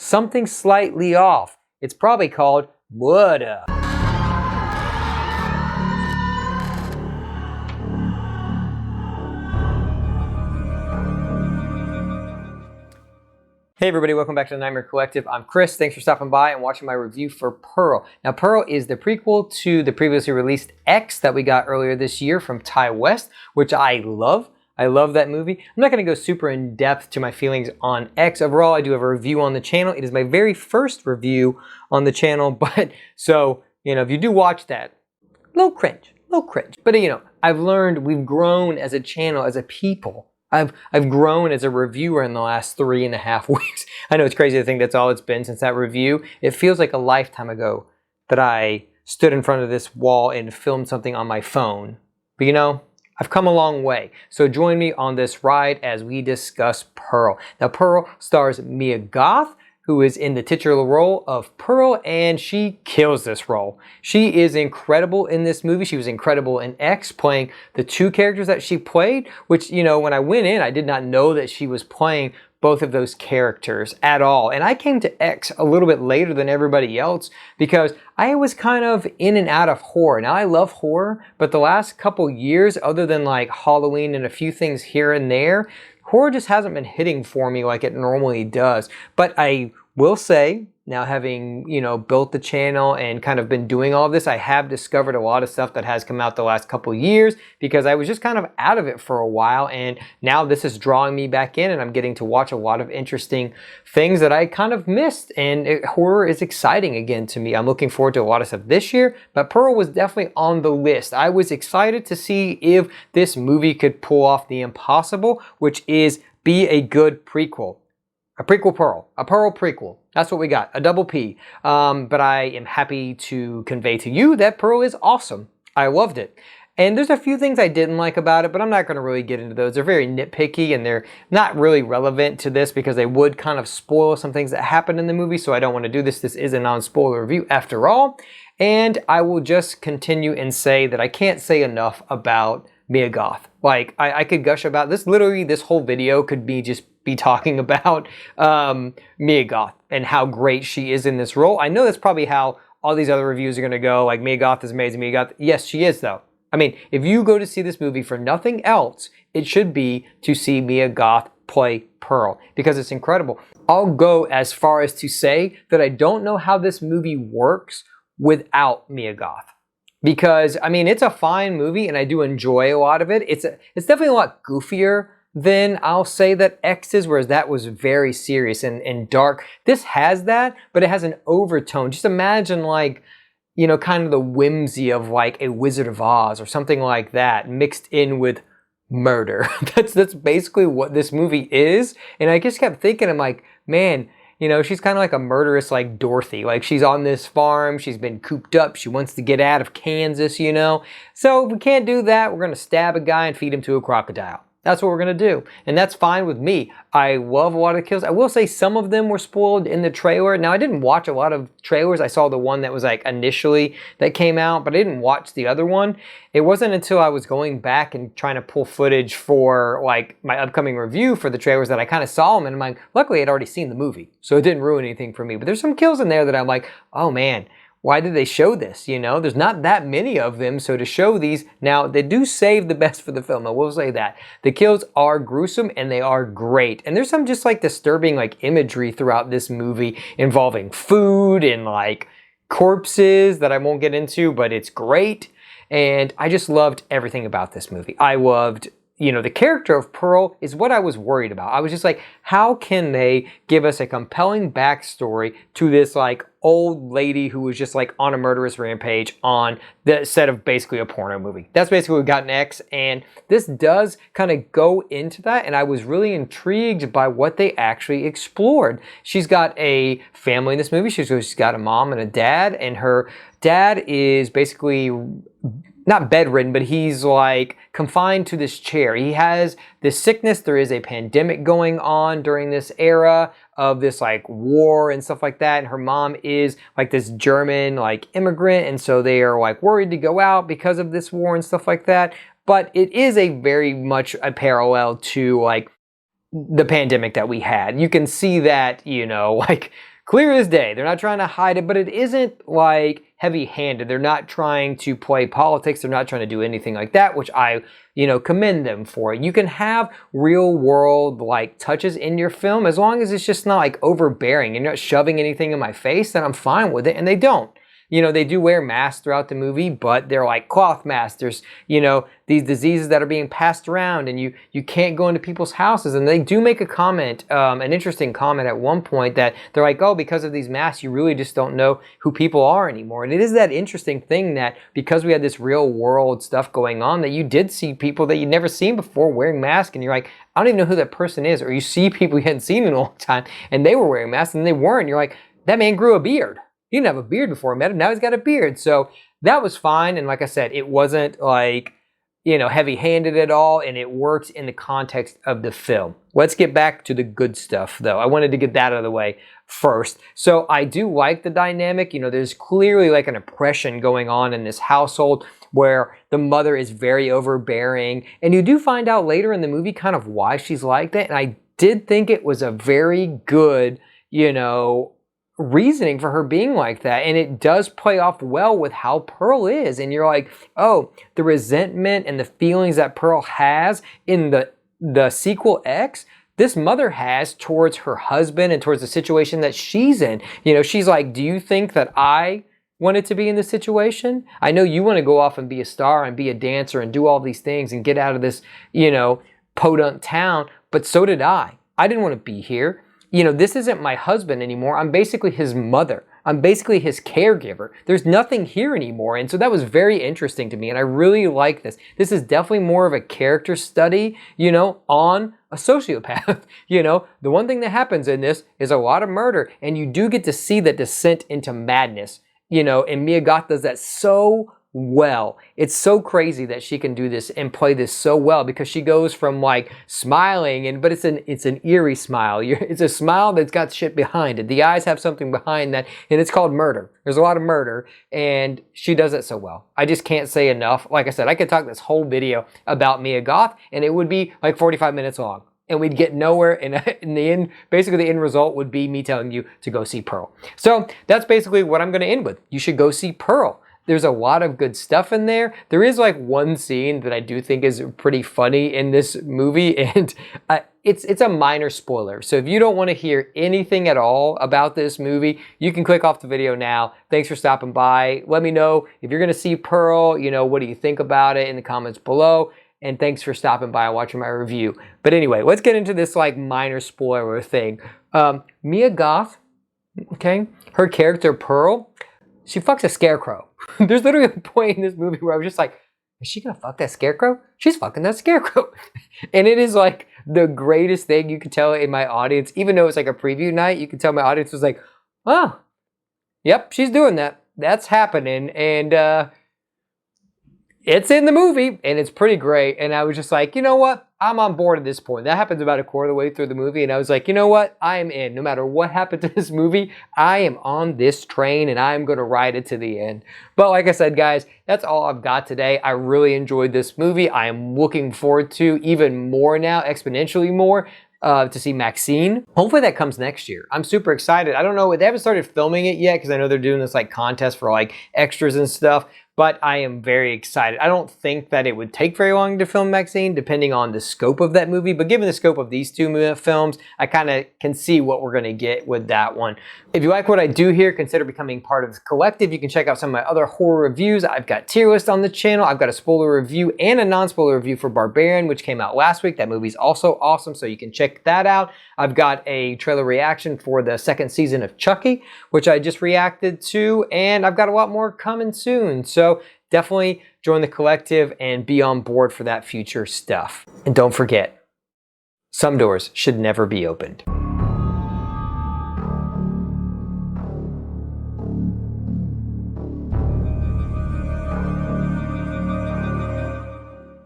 something slightly off. It's probably called murder. Hey everybody, welcome back to the Nightmare Collective. I'm Chris. Thanks for stopping by and watching my review for Pearl. Now, Pearl is the prequel to the previously released X that we got earlier this year from Ty West, which I love. I love that movie. I'm not going to go super in depth to my feelings on X. Overall, I do have a review on the channel. It is my very first review on the channel, but so, if you do watch that, a little cringe. But I've learned, we've grown as a channel, as a people. I've grown as a reviewer in the last 3.5 weeks. I know it's crazy to think that's all it's been since that review. It feels like a lifetime ago that I stood in front of this wall and filmed something on my phone. But I've come a long way. So join me on this ride as we discuss Pearl. Now, Pearl stars Mia Goth, who is in the titular role of Pearl, and she kills this role. She is incredible in this movie. She was incredible in X, playing the two characters that she played, which, when I went in, I did not know that she was playing both of those characters at all. And I came to X a little bit later than everybody else because I was kind of in and out of horror. Now, I love horror, but the last couple years, other than like Halloween and a few things here and there, horror just hasn't been hitting for me like it normally does. But I will say, now having, built the channel and kind of been doing all of this, I have discovered a lot of stuff that has come out the last couple years because I was just kind of out of it for a while, and now this is drawing me back in and I'm getting to watch a lot of interesting things that I kind of missed, and horror is exciting again to me. I'm looking forward to a lot of stuff this year, but Pearl was definitely on the list. I was excited to see if this movie could pull off the impossible, which is be a good prequel. A prequel Pearl. A Pearl prequel. That's what we got. A double P. But I am happy to convey to you that Pearl is awesome. I loved it. And there's a few things I didn't like about it, but I'm not going to really get into those. They're very nitpicky and they're not really relevant to this because they would kind of spoil some things that happened in the movie, so I don't want to do this. This is a non-spoiler review after all. And I will just continue and say that I can't say enough about Mia Goth. Like, I could gush about this. Literally, this whole video could be just be talking about Mia Goth and how great she is in this role. I know that's probably how all these other reviews are going to go. Like, Mia Goth is amazing. Mia Goth, yes, she is though. I mean, if you go to see this movie for nothing else, it should be to see Mia Goth play Pearl because it's incredible. I'll go as far as to say that I don't know how this movie works without Mia Goth. Because, I mean, it's a fine movie and I do enjoy a lot of it. It's definitely a lot goofier than I'll say that X is, whereas that was very serious and dark. This has that, but it has an overtone. Just imagine like, kind of the whimsy of like a Wizard of Oz or something like that mixed in with murder. That's basically what this movie is. And I just kept thinking, I'm like, man, she's kind of like a murderess like Dorothy. Like, she's on this farm, she's been cooped up, she wants to get out of Kansas, So if we can't do that, we're going to stab a guy and feed him to a crocodile. That's what we're going to do. And that's fine with me. I love a lot of kills. I will say some of them were spoiled in the trailer. Now, I didn't watch a lot of trailers. I saw the one that was like initially that came out, but I didn't watch the other one. It wasn't until I was going back and trying to pull footage for like my upcoming review for the trailers that I kind of saw them. And I'm like, luckily I'd already seen the movie, so it didn't ruin anything for me. But there's some kills in there that I'm like, oh man, why did they show this? There's not that many of them, so to show these, now they do save the best for the film, I will say that. The kills are gruesome and they are great. And there's some just like disturbing like imagery throughout this movie involving food and like corpses that I won't get into, but it's great. And I just loved everything about this movie. I loved, the character of Pearl is what I was worried about. I was just like, how can they give us a compelling backstory to this like old lady who was just like on a murderous rampage on the set of basically a porno movie? That's basically what we got in X, and this does kind of go into that, and I was really intrigued by what they actually explored. She's got a family in this movie. She's got a mom and a dad, and her dad is basically not bedridden, but he's like confined to this chair. He has this sickness. There is a pandemic going on during this era of this like war and stuff like that. And her mom is like this German like immigrant. And so they are like worried to go out because of this war and stuff like that. But it is a very much a parallel to like the pandemic that we had. You can see that, like clear as day. They're not trying to hide it, but it isn't like heavy-handed. They're not trying to play politics. They're not trying to do anything like that, which I, commend them for. You can have real-world like touches in your film as long as it's just not like overbearing and you're not shoving anything in my face, then I'm fine with it, and they don't. They do wear masks throughout the movie, but they're like cloth masks. There's, these diseases that are being passed around, and you can't go into people's houses. And they do make a comment, an interesting comment at one point, that they're like, oh, because of these masks, you really just don't know who people are anymore. And it is that interesting thing that because we had this real world stuff going on, that you did see people that you'd never seen before wearing masks, and you're like, I don't even know who that person is. Or you see people you hadn't seen in a long time, and they were wearing masks, and they weren't. You're like, that man grew a beard. He didn't have a beard before I met him. Now he's got a beard. So that was fine. And like I said, it wasn't like, heavy-handed at all. And it works in the context of the film. Let's get back to the good stuff, though. I wanted to get that out of the way first. So I do like the dynamic. There's clearly like an oppression going on in this household where the mother is very overbearing. And you do find out later in the movie kind of why she's like that. And I did think it was a very good, reasoning for her being like that, and it does play off well with how Pearl is. And you're like, oh, the resentment and the feelings that Pearl has in the sequel X, this mother has towards her husband and towards the situation that she's in. She's like, do you think that I wanted to be in this situation? I know you want to go off and be a star and be a dancer and do all these things and get out of this, podunk town, but so did I. I didn't want to be here. This isn't my husband anymore. I'm basically his mother. I'm basically his caregiver. There's nothing here anymore. And so that was very interesting to me. And I really like this. This is definitely more of a character study, on a sociopath. The one thing that happens in this is a lot of murder. And you do get to see that descent into madness, and Mia Goth does that so well. It's so crazy that she can do this and play this so well, because she goes from like smiling but it's an eerie smile. It's a smile that's got shit behind it. The eyes have something behind that, and it's called murder. There's a lot of murder, and she does it so well. I just can't say enough. Like I said, I could talk this whole video about Mia Goth, and it would be like 45 minutes long. And we'd get nowhere, and in the end, basically the end result would be me telling you to go see Pearl. So that's basically what I'm going to end with. You should go see Pearl. There's a lot of good stuff in there. There is like one scene that I do think is pretty funny in this movie, and it's a minor spoiler. So if you don't want to hear anything at all about this movie, you can click off the video now. Thanks for stopping by. Let me know if you're going to see Pearl, what do you think about it in the comments below. And thanks for stopping by and watching my review. But anyway, let's get into this like minor spoiler thing. Mia Goth, okay, her character Pearl, she fucks a scarecrow. There's literally a point in this movie where I was just like, is she gonna fuck that scarecrow? She's fucking that scarecrow. And it is like the greatest thing you could tell in my audience. Even though it's like a preview night, you could tell my audience was like, oh, yep, she's doing that. That's happening. And it's in the movie, and it's pretty great. And I was just like, you know what? I'm on board at this point. That happens about a quarter of the way through the movie, and I was like, you know what? I am in. No matter what happened to this movie, I am on this train, and I'm going to ride it to the end. But like I said, guys, that's all I've got today. I really enjoyed this movie. I am looking forward to even more now, exponentially more, to see Maxine. Hopefully that comes next year. I'm super excited. I don't know, they haven't started filming it yet because I know they're doing this like contest for like extras and stuff, but I am very excited. I don't think that it would take very long to film Maxine, depending on the scope of that movie, but given the scope of these two films, I kind of can see what we're gonna get with that one. If you like what I do here, consider becoming part of the collective. You can check out some of my other horror reviews. I've got tier list on the channel. I've got a spoiler review and a non-spoiler review for Barbarian, which came out last week. That movie's also awesome, so you can check that out. I've got a trailer reaction for the second season of Chucky, which I just reacted to, and I've got a lot more coming soon. So definitely join the collective and be on board for that future stuff. And don't forget, some doors should never be opened.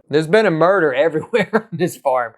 There's been a murder everywhere on this farm.